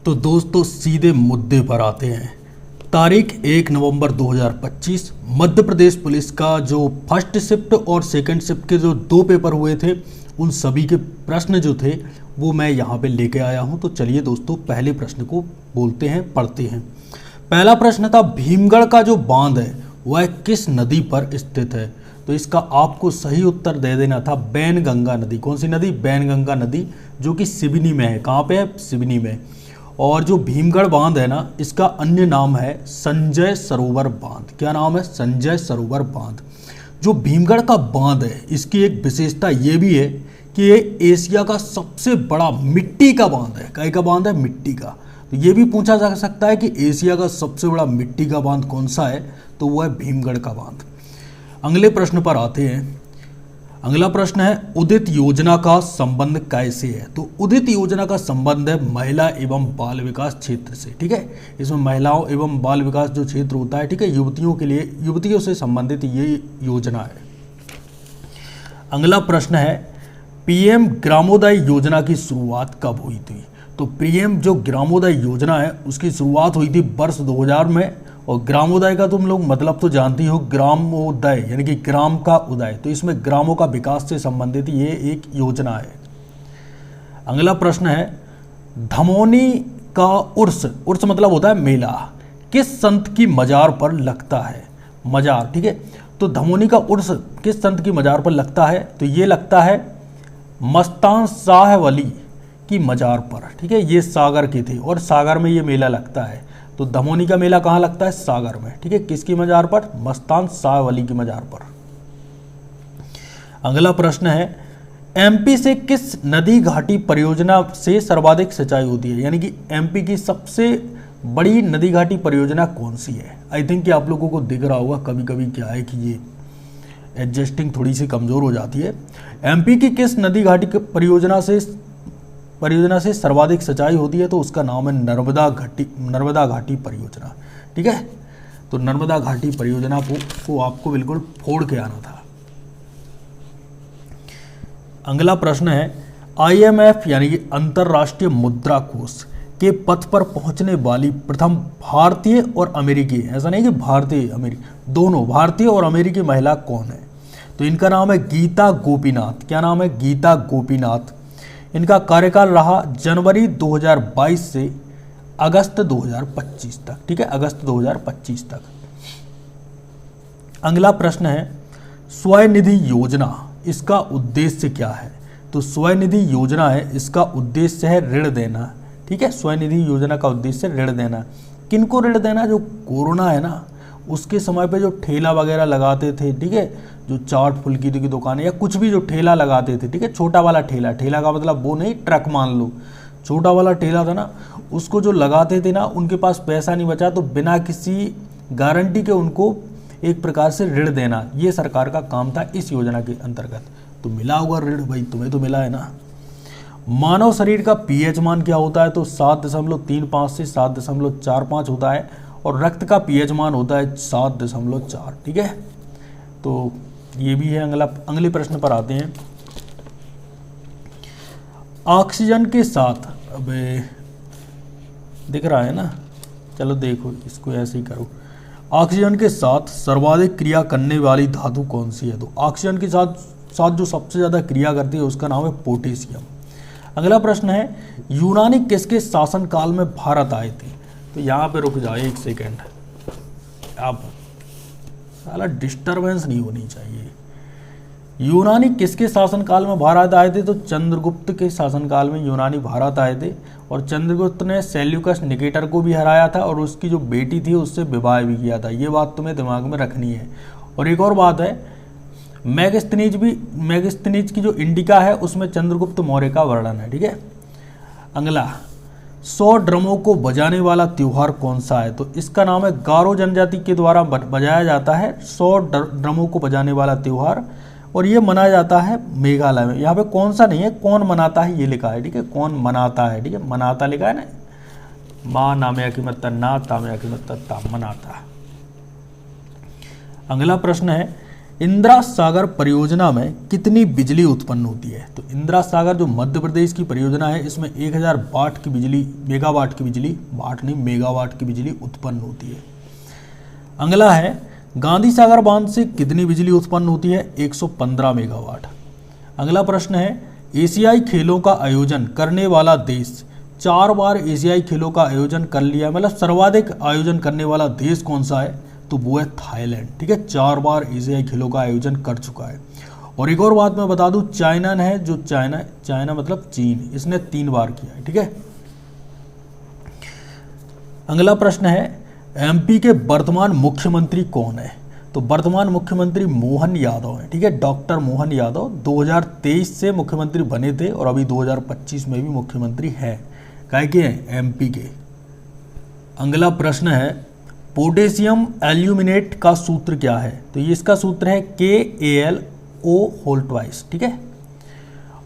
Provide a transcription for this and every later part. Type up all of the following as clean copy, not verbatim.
तो दोस्तों सीधे मुद्दे पर आते हैं। तारीख 1 नवंबर 2025 मध्य प्रदेश पुलिस का जो फर्स्ट शिफ्ट और सेकंड शिफ्ट के जो 2 पेपर हुए थे उन सभी के प्रश्न जो थे वो मैं यहाँ पे लेके आया हूँ। तो चलिए दोस्तों पहले प्रश्न को बोलते हैं, पढ़ते हैं। पहला प्रश्न था भीमगढ़ का जो बांध है वह किस नदी पर स्थित है। तो इसका आपको सही उत्तर दे देना था बैनगंगा नदी। कौन सी नदी? बैनगंगा नदी, जो कि सिवनी में है। कहाँ पे है? सिवनी में। और जो भीमगढ़ बांध है ना, इसका अन्य नाम है संजय सरोवर बांध। क्या नाम है? संजय सरोवर बांध। जो भीमगढ़ का बांध है इसकी एक विशेषता ये भी है कि ये एशिया का सबसे बड़ा मिट्टी का बांध है। काय का बांध है? मिट्टी का। तो ये भी पूछा जा सकता है कि एशिया का सबसे बड़ा मिट्टी का बांध कौन सा है, तो वह है भीमगढ़ का बांध। अगले प्रश्न पर आते हैं। अगला प्रश्न है उदित योजना का संबंध कैसे है। तो उदित योजना का संबंध है महिला एवं बाल विकास क्षेत्र से। ठीक है, इसमें महिलाओं एवं बाल विकास जो क्षेत्र होता है, ठीक है, युवतियों के लिए, युवतियों से संबंधित ये योजना है। अगला प्रश्न है पीएम ग्रामोदय योजना की शुरुआत कब हुई थी। तो पीएम जो ग्रामोदय योजना है उसकी शुरुआत हुई थी वर्ष 2000 में। और ग्रामोदय का तुम लोग मतलब तो जानती हो, ग्रामोदय यानी कि ग्राम का उदय। तो इसमें ग्रामों का विकास से संबंधित ये एक योजना है। अगला प्रश्न है धमोनी का उर्स, उर्स मतलब होता है मेला, किस संत की मजार पर लगता है। मजार, ठीक है। तो धमोनी का उर्स किस संत की मजार पर लगता है। तो ये लगता है मस्तान शाह वली की मजार पर। ठीक है, ये सागर के थे और सागर में ये मेला लगता है। तो धमोनी का मेला कहाँ लगता है? सागर में। ठीक है, किसकी मजार पर? मस्तान शाह वली की मजार पर। अगला प्रश्न है एमपी से किस नदी घाटी परियोजना से सर्वाधिक सिंचाई होती है। यानी कि एमपी की सबसे बड़ी नदी घाटी परियोजना कौन सी है। आई थिंक कि आप लोगों को दिख रहा होगा, कभी कभी क्या है कि ये एडजस्टिंग थोड़ी सी कमजोर हो जाती है। एमपी की किस नदी घाटी परियोजना से सर्वाधिक सिंचाई होती है। तो उसका नाम है नर्मदा घाटी परियोजना। ठीक है, तो नर्मदा घाटी परियोजना को आपको बिल्कुल फोड़ के आना था। अगला प्रश्न है आईएमएफ यानी कि अंतरराष्ट्रीय मुद्रा कोष के पथ पर पहुंचने वाली प्रथम भारतीय और अमेरिकी, ऐसा नहीं कि भारतीय अमेरिकी, दोनों भारतीय और अमेरिकी महिला कौन है। तो इनका नाम है गीता गोपीनाथ। क्या नाम है? गीता गोपीनाथ। इनका कार्यकाल रहा जनवरी 2022 से अगस्त 2025 तक। ठीक है, अगस्त 2025 तक। अगला प्रश्न है स्वनिधि योजना, इसका उद्देश्य क्या है। तो स्वनिधि योजना है, इसका उद्देश्य है ऋण देना। ठीक है, स्वनिधि योजना का उद्देश्य ऋण देना। किनको ऋण देना? जो कोरोना है ना उसके समय पे जो ठेला वगैरह लगाते थे, ठीक है, जो चाट फुल्की की दुकानें या कुछ भी जो ठेला लगाते थे, ठीक है, छोटा वाला ठेला, ठेला का मतलब वो नहीं ट्रक मान लो, छोटा वाला ठेला था ना, उसको जो लगाते थे ना उनके पास पैसा नहीं बचा तो बिना किसी गारंटी के उनको एक प्रकार से ऋण देना, ये सरकार का काम था इस योजना के अंतर्गत। तो मिला होगा ऋण भाई, तुम्हें तो मिला है ना। मानव शरीर का पीएच मान क्या होता है। तो 7.35 से 7.45 होता है और रक्त का पीएच मान होता है 7.4। ठीक है, तो ये भी है। अगले प्रश्न पर आते हैं। ऑक्सीजन के साथ, अबे दिख रहा है ना, चलो देखो इसको ऐसे ही करो। ऑक्सीजन के साथ सर्वाधिक क्रिया करने वाली धातु कौन सी है। तो ऑक्सीजन के साथ जो सबसे ज़्यादा क्रिया करती है उसका नाम है पोटेशियम। अगला प्रश्न है यूनानी किसके शासनकाल में भारत आए थे। तो यहाँ पे रुक जाए एक सेकेंड, आप साला डिस्टरबेंस नहीं होनी चाहिए। यूनानी किसके शासनकाल में भारत आए थे। तो चंद्रगुप्त के शासनकाल में यूनानी भारत आए थे और चंद्रगुप्त ने सेल्यूकस निकेटर को भी हराया था और उसकी जो बेटी थी उससे विवाह भी किया था। ये बात तुम्हें दिमाग में रखनी है। और एक और बात है मैगस्थनीज की जो इंडिका है उसमें चंद्रगुप्त मौर्य का वर्णन है। ठीक है, अगला 100 ड्रमों को बजाने वाला त्योहार कौन सा है। तो इसका नाम है गारो जनजाति के द्वारा बजाया जाता है 100 ड्रमों को बजाने वाला त्योहार, और ये मनाया जाता है मेघालय में। यहाँ पे कौन सा नहीं है, कौन मनाता है ये लिखा है। ठीक है, कौन मनाता है। ठीक है, मनाता लिखा है ना, माँ नामया की मतलब ना, तामया की मतलब ता, मनाता। अगला प्रश्न है इंदिरा सागर परियोजना में कितनी बिजली उत्पन्न होती है? तो इंदिरा सागर जो मध्य प्रदेश की परियोजना है, इसमें 1000 वाट की बिजली, मेगावाट की बिजली, वाट नहीं मेगावाट की बिजली उत्पन्न होती है। अगला है गांधी सागर बांध से कितनी बिजली उत्पन्न होती है? 115 मेगावाट। अगला प्रश्न है एशियाई खेलों का आयोजन करने वाला देश, 4 बार एशियाई खेलों का आयोजन कर लिया है, मतलब सर्वाधिक आयोजन करने वाला देश कौन सा है? तो वो है थाईलैंड। ठीक है, 4 बार एशियाई खेलों का आयोजन कर चुका है। और एक और बात मैं बता दूं, चाइना है जो चाइना मतलब चीन, इसने 3 बार किया है। ठीक है, अगला प्रश्न है एमपी के वर्तमान मुख्यमंत्री कौन है? तो वर्तमान मुख्यमंत्री मोहन यादव है। ठीक है, डॉक्टर मोहन यादव 2023 से मुख्यमंत्री बने थे और अभी 2025 में भी मुख्यमंत्री है। क्या के हैं? एमपी के। अगला प्रश्न है पोटेशियम एल्यूमिनेट का सूत्र क्या है? तो ये इसका सूत्र है KAlO2। ठीक है,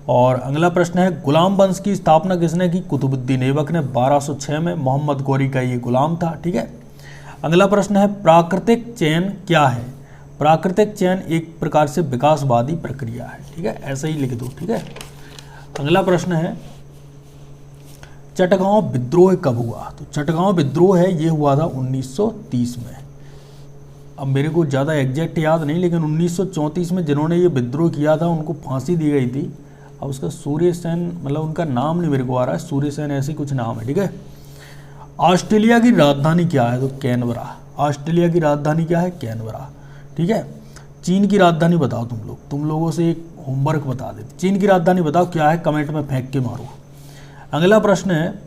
और अगला प्रश्न है गुलाम वंश की स्थापना किसने की? कुतुबुद्दीन ऐबक ने 1206 में। मोहम्मद गौरी का ये गुलाम था। ठीक है, अगला प्रश्न है प्राकृतिक चयन क्या है? प्राकृतिक चयन एक प्रकार से विकासवादी प्रक्रिया है। ठीक है, ऐसे ही लिख दो। ठीक है, अगला प्रश्न है चटगांव विद्रोह कब हुआ? तो चटगांव विद्रोह है ये हुआ था 1930 में। अब मेरे को ज़्यादा एग्जैक्ट याद नहीं, लेकिन 1934 में जिन्होंने ये विद्रोह किया था उनको फांसी दी गई थी। अब उसका सूर्य सेन, मतलब उनका नाम नहीं मेरे को आ रहा है, सूर्य सेन ऐसे कुछ नाम है। ठीक है, ऑस्ट्रेलिया की राजधानी क्या है? तो कैनबरा। ऑस्ट्रेलिया की राजधानी क्या है? कैनबरा। ठीक है, चीन की राजधानी बताओ तुम लोगों से एक होमवर्क बता देते। चीन की राजधानी बताओ क्या है, कमेंट में फेंक के मारो। अगला प्रश्न है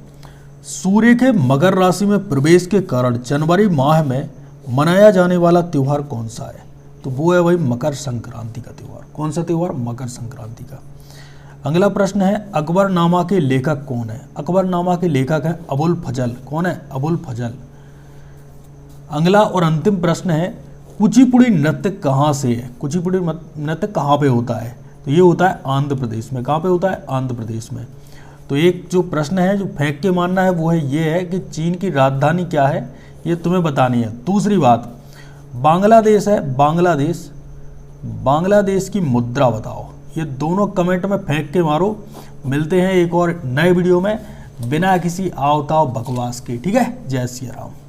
सूर्य के मकर राशि में प्रवेश के कारण जनवरी माह में मनाया जाने वाला त्यौहार कौन सा है? तो वो है भाई मकर संक्रांति का त्यौहार। कौन सा त्यौहार? मकर संक्रांति का। अगला प्रश्न है अकबरनामा के लेखक कौन है? अकबरनामा के लेखक है अबुल फजल। कौन है? अबुल फजल। अगला और अंतिम प्रश्न है कुचिपुड़ी नृत्य कहाँ से है? कुचिपुड़ी नृत्य कहाँ पे होता है? तो ये होता है आंध्र प्रदेश में। कहाँ पे होता है? आंध्र प्रदेश में। तो एक जो प्रश्न है जो फेंक के मानना है वो है ये है कि चीन की राजधानी क्या है, ये तुम्हें बतानी है। दूसरी बात, बांग्लादेश है, बांग्लादेश की मुद्रा बताओ। ये दोनों कमेंट में फेंक के मारो। मिलते हैं एक और नए वीडियो में बिना किसी आवताव बकवास के। ठीक है, जय श्री राम।